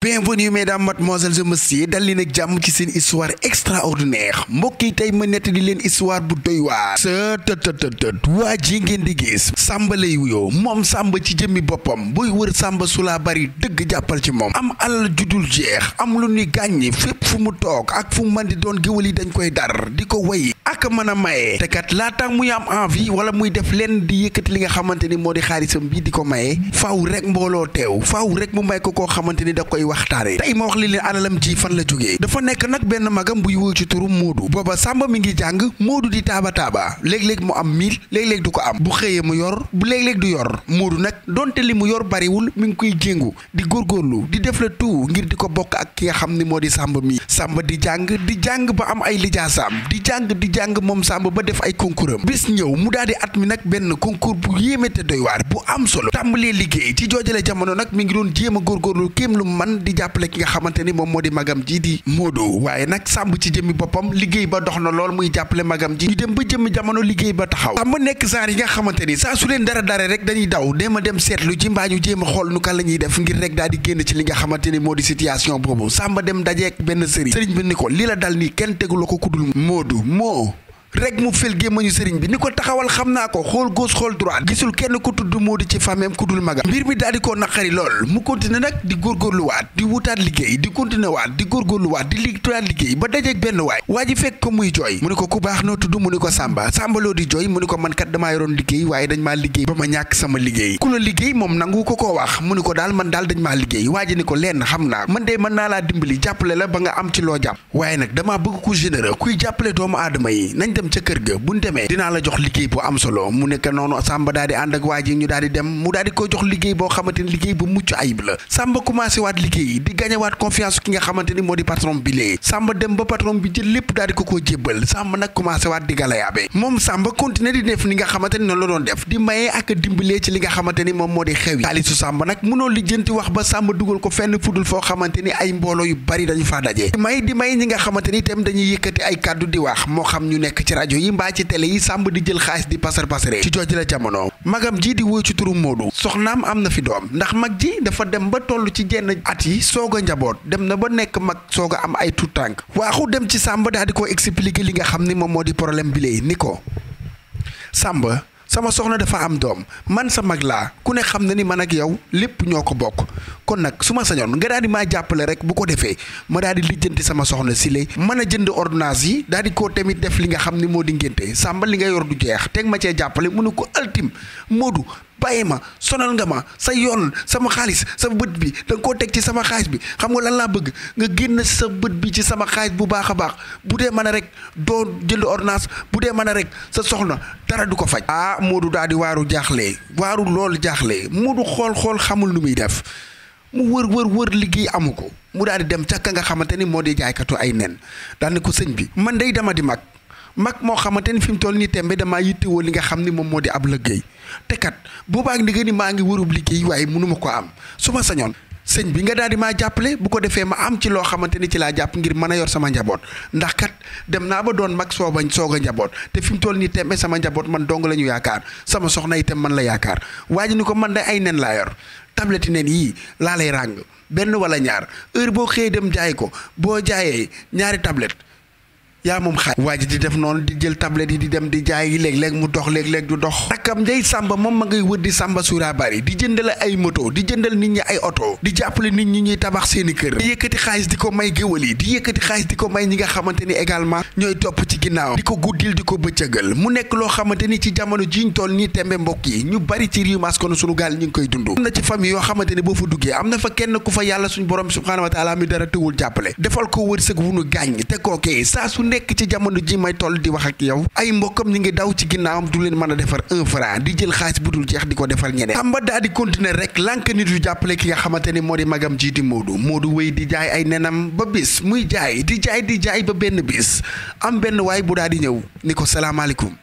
Bienvenue mesdames, mademoiselles et messieurs dal leen ak jàmm ci seen histoire extraordinaire mbokk yi tey ma nettali leen histoire bu doy waar sa tët waa ji ngeen di gis Samba lay wuyoo moom Samba ci jëmmi boppam buy wër Samba Soulabali dëgg jàppal ci moom am alal judul jeex am lu ni gàññi fépp fu mu toog ak fu mu mën di doon géwël yi dañ koy dar di ko way ak mën a maye te kat laata muy am envie wala muy def leen di yëkkati li nga xamante ni moo di xaalisam bi di ko maye faaw rek mbooloo teew faaw rek mu may ko koo xamante ni da koy waxtaane tey ma wax li leen alalam ji fan la jógee dafa nekk nag benn magam buy wóo ci turu Moodu booba Samba mi ngi jàng Moodu di taaba léeg-léeg mu am 1000 léeg-léeg du ko am bu xëyee mu yor bu léeg-léeg du yor Moodu nag donte li mu yor bariwul mi ngi koy jéngu di góorgóorlu di def la tout ngir di ko bokk ak ki nga xam ni moo di Samba mi Samba di jàng ba am ay lijaasaam di jàng moom Samba ba def ay concours am bis ñëw mu daal di at mi nag benn concours bu yéeme te doy waar bu am solo tàmbalee liggéey ci joojale jamono nag mi ngi doon jéem a góorgóorlu kéem lu man di jàppale ki nga xamante ni moom moo di magam ji di Moodu waaye nag Samba ci jëmmi boppam liggéey ba dox na lool muy jàppale magam ji ñu dem ba jëmmi jamono liggéey ba taxaw Samba nekk genre yi nga xamante ni saa su leen dara rek dañuy daw dem seetlu ji mbaa ñu jéem a xool nu kan la ñuy def ngir rek daal di génn ci li nga xamante ni moo di situation boobu Samba dem dajeek benn sëriñ bi ni ko li la dal nii kenn tegula ko kudul Moodu moo rek mu fel gémmañu sëriñ bi ni ko taxawal xam naa ko xool gauche xool droite gisul kenn ku tudd Moodu ci famem ku dul magam mbir mi daal di ko naqari lool mu continuer nag di góorgóorluwaat di wutaat liggéey di continuer waat di góorgóorluwaat di wutaat liggéey ba dajeeg benn waa ji fekk ko muy jooy mu ni ko ku baax noo tudd mu ni ko Samba loo di jooy mu ni ko man kat damaa yoroon liggéey waaye dañ maa liggéey ba ma ñàkk sama liggéey ku la liggéey moom nangu ko koo wax mu ni ko daal man daal dañ maa liggéey waa ji ni ko lenn xam naa man de mën naa laa dimbali jàppale la ba nga am ci loo jàpp waaye nag damaa bëgg ku généreux kuy jàppale doomu aadama yi nañ dem ca kër ga buñ demee dinaa la jox liggéey bu am solo mu nekk noonu Samba daal di ànd ak waa ji ñu daal di dem mu daal di koy jox liggéey boo xamante ni liggéey bu mucc ayib la Samba commencé waat liggéey di gañewaat confiance ki nga xamante ni moo di patron bi lee Samba dem ba patron bi jël lépp daal di ko jébbal Samba nag commencé waat di galayaabe moom Samba continuer di def li nga xamante ni noonu la doon def di mayee ak dimbalee ci li nga xamante ni moom moo di xew yi xaalisu Samba nag mënoo lijjanti wax ba Samba dugal ko fenn fudul foo xamante ni ay mbooloo yu bari dañu faa daje di may ñi nga xamante ni itam dañuy yëkkati ay kàddu di wax moo xam ñu nekk ci rajo yi mbaa ci télé yi Samba di jël xaalis di pasar ci jooju la jamono magam ji di wóy ci turu Moodu soxnaam am na fi doom ndax mag ji dafa dem ba toll ci jenn at yi soog a njaboot dem na ba nekk mag soog a am ay tout tànk waaxu dem ci Samba daal di ko expliquer li nga xam ni moom moo di problème bi lay ni ko Samba sama soxna dafa am doom man sa mag laa ku ne xam na ni man ak yow lépp ñoo ko bokk kon nag su ma sañoon nga daal di maa jàppale rek bu ko defee ma daal di lijjanti sama soxna si lay mën a jënd ordonnance yi daal di ko tamit def li nga xam ni moo di ngénte Samba li nga yor du jeex teg ma cee jàppale mu ne ko ultime Moodu bàyyi ma sonal nga ma sa yoon sama xaalis sa bët bi da nga koo teg ci sama xaalis bi xam nga lan laa bëgg nga génn sa bët bi ci sama xaalis bu baax a baax bu dee mën a rek doo jënd ordonnance bu dee mën a rek sa soxna dara du ko faj Moodu daal di waaru loolu jaaxle Moodu xool xamul nu muy def mu wër liggéey amu ko mu daal di dem ca ka nga xamante ni moo di jaaykatu ay nen daal ni ko sëñ bi man day dama di mag moo xamante ni fi mu toll nii tembe damaa yittewoo li nga xam ni moom moo di ab liggéey te kat boobaak ndi nga ni maa ngi wërub liggéey waaye mënuma ko am su ma sañoon sëñ bi nga daal di maa jàppale bu ko defee ma am ci loo xamante ni ci laa jàpp ngir mën a yor sama njaboot ndax kat dem naa ba doon mag soog a njaboot te fi mu toll nii tembe sama njaboot man dong la ñu yaakaar sama soxna itam man la yaakaar waa ji ni ko man day ay nen laa yor tablette nen yii laa lay ràng benn wala ñaar heure boo xëyee dem jaay ko boo jaayee ñaari tablette yaa moom xaaj waa ji di def noonu di jël tablette yi di dem di jaay yi léeg-léeg mu dox léeg-léeg du dox rakkam njey Samba moom ma ngay wër di Samba Soulabali di jëndal ay moto di jëndal nit ñi ay oto di jàppale nit ñi ñuy tabax seeni kër di yëkkati xaalis di ko may géwël yi di yëkkati xaalis di ko may ñi nga xamante ni également ñooy topp ci ginnaaw di ko guddil di ko bëccëgal mu nekk loo xamante ni ci jamono jiñ toll nii tembe mbokk yi ñu bari ci réew maskonu sunu gaal ñu ngi koy dund am na ci famille yoo xamante ni boo fa duggee am na fa kenn ku fa yàlla suñu borom subhanahu wa taala mi dara tëwul jàppale defal ko wërsëg wu nu gàññ te kookee saa su nekk ci jamono ji may toll di wax ak yow ay mbokkam ñi ngi daw ci ginnaawam du leen mën a defar 1 franc di jël xaalis bu dul jeex di ko defal ñeneen Samba daal di continuer rek lànk nit yu jàppale ki nga xamante ni moo di magam ji di Moodu wéy di jaay ay nenam ba bis muy jaay di jaay ba benn bis am benn waay bu daal di ñëw ni ko salaamaaleykum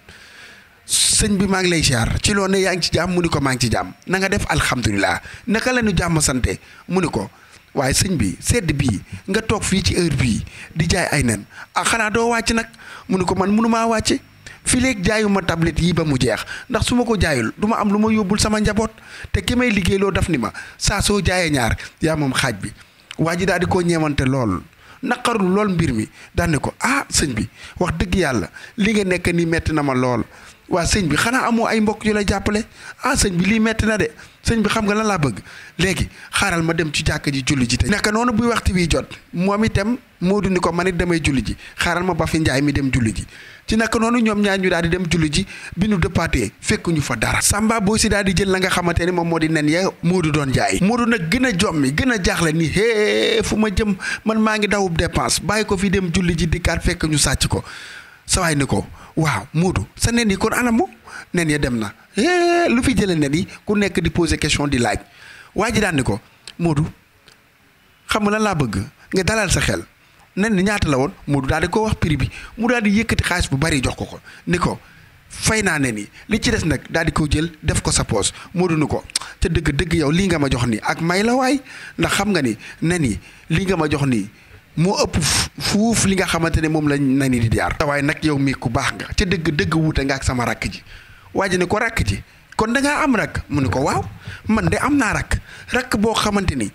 sëñ bi maa ngi lay ziar ci loo ne yaa ngi ci jàmm mu ni ko maa ngi ci jàmm na nga def alhamdulilah naka la ñu jàmm sante mu ni ko waaye sëñ bi sedd bii nga toog fii ci heure bii di jaay ay nen xanaa doo wàcc nag mu ni ko man mënumaa wàcce fii léegi jaayuma tablette yi ba mu jeex ndax su ma ko jaayul du ma am lu ma yóbbul sama njaboot te ki may liggéeyloo daf ni ma saa soo jaayee ñaar yaa moom xaaj bi waa ji daal di koo ñeewante lool naqarul lool mbir mi daan ne ko ah sëñ bi wax dëgg yàlla li nga nekk nii metti na ma lool waa sëñ bi xanaa amoo ay mbokk yu la jàppale ah sëñ bi lii metti na de sëñ bi xam nga lan laa bëgg léegi xaaral ma dem ci jàkka ji julli ji te naka noonu buy waxtu wi jot moom itam Moodu ni ko man it damay julli ji xaaral ma ba fi njaay mi dem julli ji ci naka noonu ñoom ñaar ñu daal di dem julli ji bi nu dëppaatee fekk ñu fa dara Samba boo si daal di jël la nga xamante ni moom moo di nen ya Moodu doon jaay Moodu nag gën a jommi gën a jaaxle ni hee fu ma jëm man maa ngi dawub dépense bàyyi ko fi dem julli ji dikkaat fekk ñu sàcc ko sawaay ni ko waaw Moodu sa nen yi kon anamu nen ya dem na lu fi jëlee nen yi ku nekk di poser question di laaj waa ji daan ni ko Moodu xam nga lan laa bëgg nga dalal sa xel nen ni ñaata la woon Moodu daal di ko wax prix bi mu daal di yëkkati xaalis bu bari jox ko ni ko fay naa nen yi li ci des nag daal di ko jël def ko sa poos Moodu ni ko te dëgg yow lii nga ma jox nii ak may la waay ndax xam nga ni nen yi lii nga ma jox nii moo ëpp fuuf li nga xamante ne moom la nen yi di jaar waaye nag yow mii ku baax nga te dëgg wuute nga ak sama rakk ji waa ji ne ko rakk ji kon da ngaa am rakk mu ne ko waaw man de am naa rakk boo xamante ni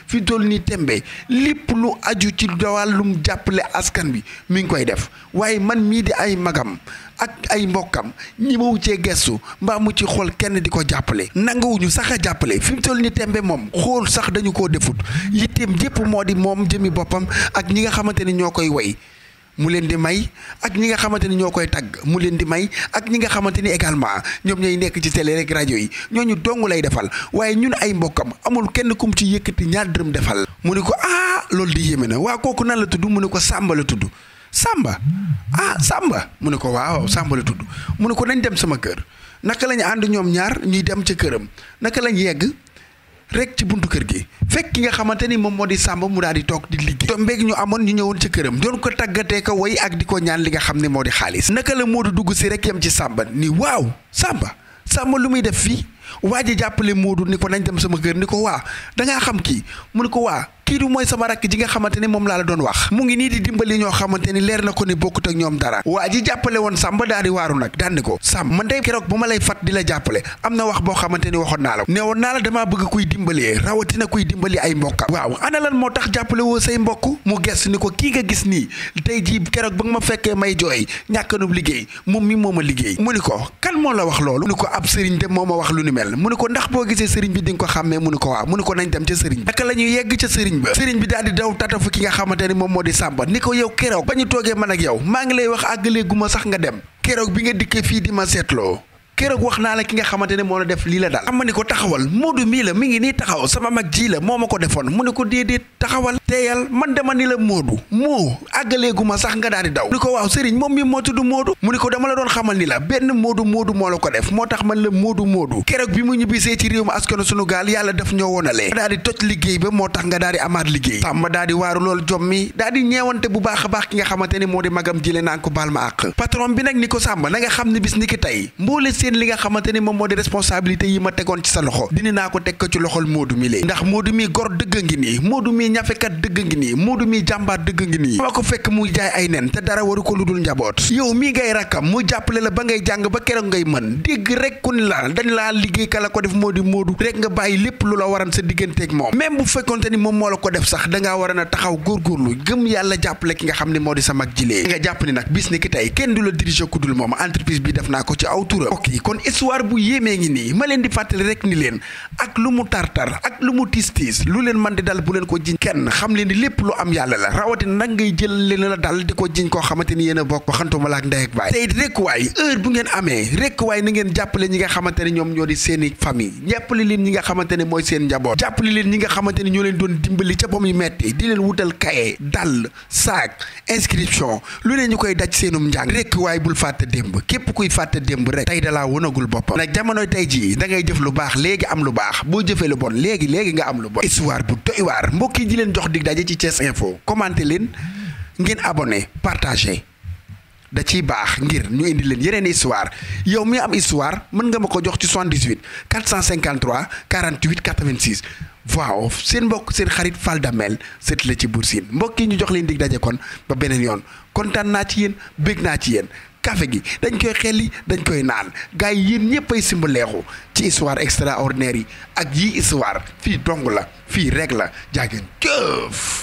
fi toll nii tembe lépp lu aju ci wàllum jàppale askan bi mi ngi koy def waaye man mii di ay magam ak ay mbokkam ñi ma wuccee gestu mbaa mu ci xool kenn di ko jàppale nanguwuñu sax a jàppale fi mu toll nii tembe moom xool sax dañu koo defut yitteem jépp moo di moom jëmi boppam ak ñi nga xamante ni ñoo koy woy mu leen di may ak ñi nga xamante ni ñoo koy tagg mu leen di may ak ñi nga xamante ni également ñoom ñooy nekk ci télé rek rajo yi ñooñu dong lay defal waaye ñun ay mbokkam amul kenn kum ci yëkkati ñaar dërëm defal mu ne ko loolu di yéeme na waa kooku nan la tudd mu ne ko Samba la tudd Samba Samba mu ne ko waaw Samba la tudd mu ne ko nañ dem sama kër naka lañu ànd ñoom ñaar ñuy dem ca këram naka lañ yegg rek ci buntu kër gi fekk ki nga xamante ni moom moo di Samba mu daal di toog di liggéey tombeeg ñu amoon ñu ñëwoon ca këram doon ko tàggatee ko woy ak di ko ñaan li nga xam ne moo di xaalis naka la Moodu dugg si rek yem ci Samba ni waaw Samba lu muy def fii waa ji jàppale Moodu ni ko nañ dem sama kër ni ko waa dangaa xam kii mu ne ko waa kii du mooy sama rakk ji nga xamante ni moom laa la doon wax mu ngi nii di dimbali ñoo xamante ni leer na ko ni bokkut ak ñoom dara waa ji jàppale woon Samba daal di waaru nag daan ni ko Samba man day keroog ba ma lay fat di la jàppale am na wax boo xamante ni waxoon naa la ne woon naa la damaa bëgg kuy dimbalee rawatina kuy dimbali ay mbokkam waaw ana lan moo tax jàppale woo say mbokk mu ges ni ko kii nga gis nii tey jii keroog ba nga ma fekkee may jooy ñàkkanub liggéey moom mi moo ma liggéey mu ni ko kan moo la wax loolu mu ni ko ab sëriñ de moo ma wax lu ni mel mu ni ko ndax boo gisee sëriñ bi di nga ko xàmmee mu ni ko waaw mu ni ko nañ dem ca sëriñ bi naka la ñuy yegg ca sëriñ ba sëriñ bi daal di daw tatafu ki nga xamante ni moom moo di Samba ni ko yow keroog ba ñu toogee man ak yow maa ngi lay wax àggalee gu ma sax nga dem keroog bi nga dikkee fii di ma seetloo keroog wax naa la ki nga xamante ne moo la def lii la daal xam ni ko taxawal Moodu mii la mi ngi nii taxaw sama mag ji la moo ma ko defoon mu ne ko déedéet taxawal teeyal man dama ni la Moodu moo àggaleegu ma sax nga daal di daw mu ne ko waaw sëriñ moom mi moo tudd Moodu mu ne ko dama la doon xamal ni la benn Moodu moo la ko def moo tax man la Moodu keroog bi mu ñibbisee ci réew mi askanu sunu gaal yàlla daf ñoo wonalee daal di toj liggéey ba moo tax nga daal di amaat liggéey Samba daal di waaru loolu jom mi daal di ñeewante bu baax a baax ki nga xamante ni moo di magam jile naan ko baal ma àq patron bi nag ni ko Samba na nga xam ne bis ni ki tey mboole li nga xamante ni moom moo di responsabilité yi ma tegoon ci sa loxo dina naa ko teg ko ci loxol Moodu mi lee ndax Moodu mi gor dëgg ngi nii Moodu mi ñafekat dëgg ngi nii Moodu mi jàmbaar dëgg ngi nii ma ko fekk muy jaay ay nen te dara waru ko lu dul njaboot yow mii ngay rakkam mu jàppale la ba ngay jàng ba keroog ngay mën dégg rek ku ni la dañ laa liggéey ka la ko def moo di Moodu rek nga bàyyi lépp lu la waran sa digganteeg moom même bu fekkonte ni moom moo la ko def sax dangaa waran a taxaw góorgóorlu gëm yàlla jàppale ki nga xam ne moo di sa mag jilee nga jàpp ni nag bis ni ki tey kenn du la diriger ku dul moom entreprise bi def naa ko ci aw turam ok kon histoire bu yéemee ngi nii ma leen di fàttali rek ni leen ak lu mu tartar ak lu mu tiis lu leen man di dal bu leen ko jiñ kenn xam leen ni lépp lu am yàlla la rawatina nag ngay jël leen la dal di ko jiñ koo xamante ni yéen a bokk waxantuma la ak ndey ak baay tey rek waay heure bu ngeen amee rek waay na ngeen jàppale ñi nga xamante ne ñoom ñoo di seeni famille jàppale leen ñi nga xamante ne mooy seen njaboot jàppale leen ñi nga xamante ne ñoo leen doon dimbali ca ba muy metti di leen wutal kaye dal sac inscription lu ne ñu koy daj seenum njàng rek waay bul fàtte démb képp kuy fàtte démb rek tey dalaa wonagul boppam nag jamonoy tey jii da ngay jëf lu baax léegi am lu baax boo jëfee lu bon léegi nga am lu bon histoire bu doy waar mbokk yi di leen jox dig daje ci Thiès Info commenté leen ngeen abonné partagé da ciy baax ngir ñu indi leen yeneen histoire yow mi am histoire mën nga ma ko jox ci 78 453 48 86 waaw seen mbokk seen xarit Fall Damel sët la ci Bour Sine mbokk yi ñu jox leen dig daje kon ba beneen yoon kontaan naa ci yéen bég naa ci yéen café gi dañ koy xelli dañ koy naan gars yi yéen ñëpp ay simbaleexu ci histoire extraordinaire yi ak yi histoire fii dong la fii rek la jaageen jëf